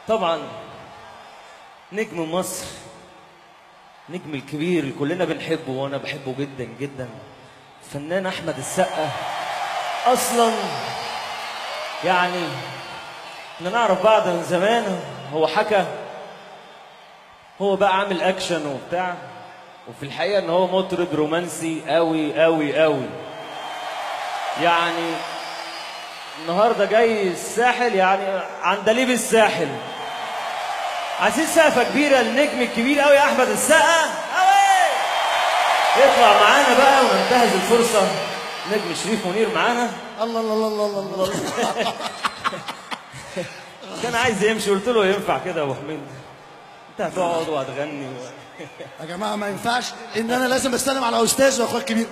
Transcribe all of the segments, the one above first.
طبعا نجم مصر، نجم الكبير اللي كلنا بنحبه وانا بحبه جدا جدا، الفنان احمد السقا. اصلا يعني احنا نعرف بعض من زمان. هو حكى هو بقى عامل اكشن وبتاع، وفي الحقيقه ان هو مطرب رومانسي قوي قوي قوي. يعني النهارده جاي الساحل، يعني عندليب الساحل. عايزين سقفه كبيره للنجم الكبير قوي احمد السقا قوي. يطلع معانا بقى وننتهز الفرصه. نجم شريف منير معانا. الله الله الله الله الله. كان عايز يمشي، قلت له ينفع كده يا ابو حميد؟ انت هتقعد وهتغني يا جماعه ما ينفعش ان انا لازم استلم على استاذ واخويا الكبير.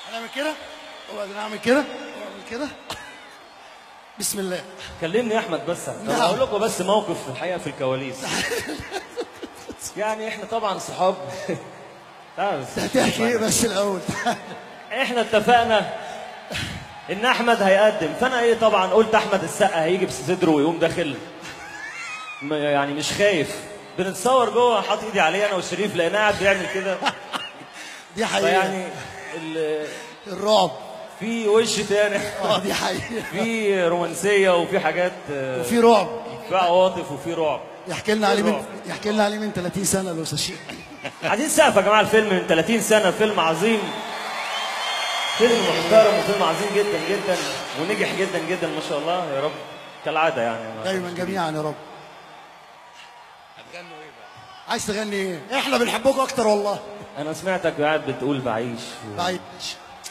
هنعمل كده وبعدين اعمل كده واعمل كده. بسم الله. كلمني يا احمد بس. نعم. اقول لكم بس موقف في الحقيقه في الكواليس. يعني احنا طبعا صحاب. هتحكي ايه بس الاول؟ احنا اتفقنا ان احمد هيقدم، فانا ايه طبعا قلت احمد السقا هيجي بصدره ويقوم داخل، يعني مش خايف. بنتصور جوه، حاطط ايدي عليه انا وشريف لان قاعد بيعمل كده. دي حقيقه. يعني الرعب في وش تاني. دي حقيقه. في رومانسيه وفي حاجات، وفي رعب، في عواطف وفي رعب. يحكي لنا عليه من 30 سنه الاستاذ شيخ. عايزين سقف يا جماعه. الفيلم من 30 سنه، فيلم عظيم، فيلم محترم وفيلم عظيم جدا جدا، ونجح جدا جدا ما شاء الله. يا رب كالعاده يعني دايما جميعا يا رب. هتغنوا ايه بقى؟ عايز تغني ايه؟ احنا بنحبكم اكتر والله. انا سمعتك قاعد بتقول بعيش بعيش.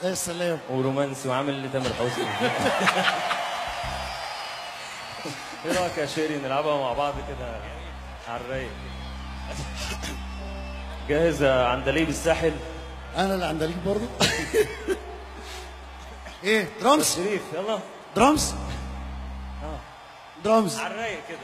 يا سلام. ورومانسي وعامل لي تامر حسني. ايه رايك يا شيري نلعبها مع بعض كده على الرايق؟ جاهزه عندليب الساحل؟ انا اللي عندليب برضه. ايه درامز؟ شريف يلا درامز. درامز على الرايق كده.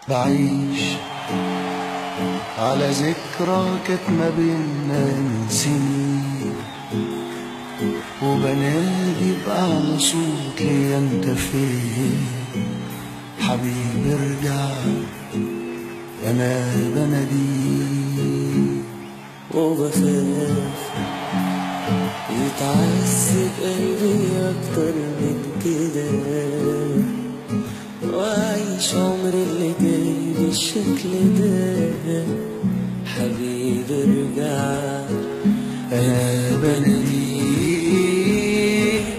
بعيش على ذكرى كانت ما بينا من سنين، وبنادي بأعلى صوت ليا انت فين حبيبي ارجع، انا بناديك وبخاف يتعذب قلبي اكتر من كده، وأعيش عمري اللي جاي بالشكل ده. حبيبي ارجع، انا بناديك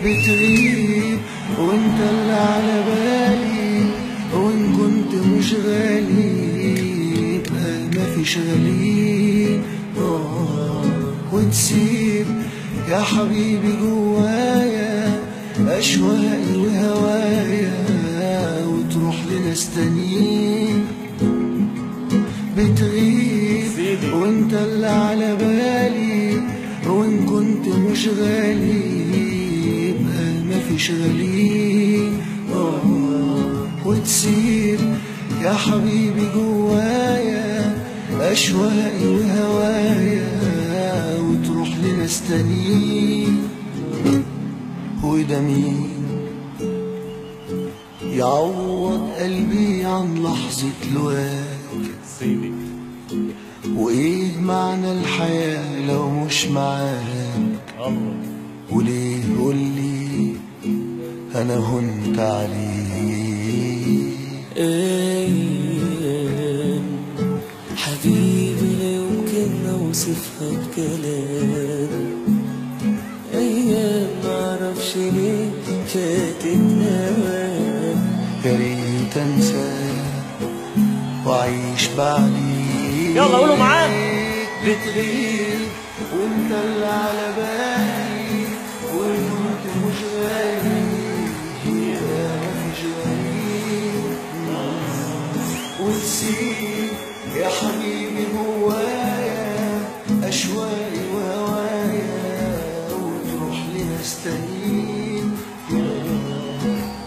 بتغيب وانت اللي على بالي، وان كنت مش غالي يبقى مفيش غالي. وتسيب يا حبيبي جوايا اشواقي وهوايا، وتروح لناس تانيين. بتغيب وانت اللي على بالي، وان كنت مش غالي يبقى مفيش غالي. وتسيب يا حبيبي جوايا اشواقي وهوايا، وتروح لناس تانيين. وده مين يعوض قلبي عن لحظة لواك؟ وايه معنى الحياة لو مش معاك؟ وليه قولي انا هنت عليك؟ حبيبي لا يمكن اوصفها بكلام، ايام معرفش ليه فاتتنا. يا ريت انساك واعيش بعديك. يلا قولوا معاك. بتغيب وانت اللي على بالي، وان كنت مش غالي يبقى مفيش غالي. وتسيب يا حبيبي جوايا اشواقي وهوايا، وتروح لناس تانيين.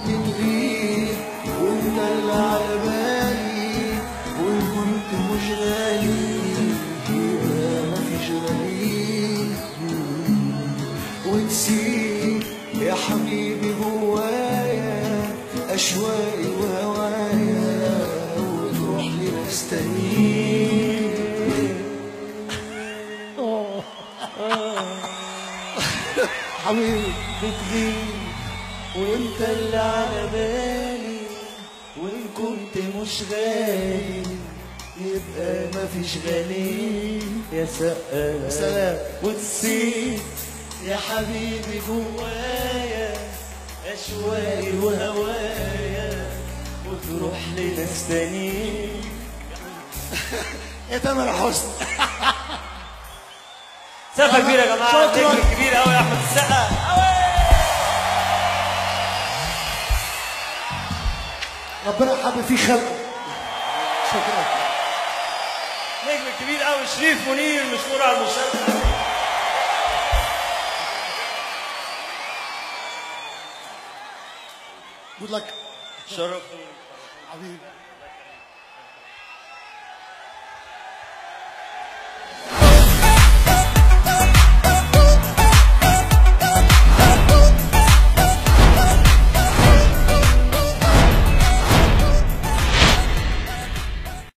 بتغيب وانت اللي أشواقي وهوايا وتروح لناس تانيين. حبيبي بتغيب وانت اللي على بالي، وان كنت مش غالي يبقى مفيش غالي يا سقا. سلام. وتسيب يا حبيبي جوايا اشواقي وهوايا وتروح لناس تانيين. يا تامر حسني. سقفة كبيرة يا جماعة، شكراً. نجم كبير قوي يا احمد السقا. ربنا حب فيه خلقه. شكرا. نجم كبير قوي شريف منير، مشكور على المشاركة. جود لك شرف حبيبي.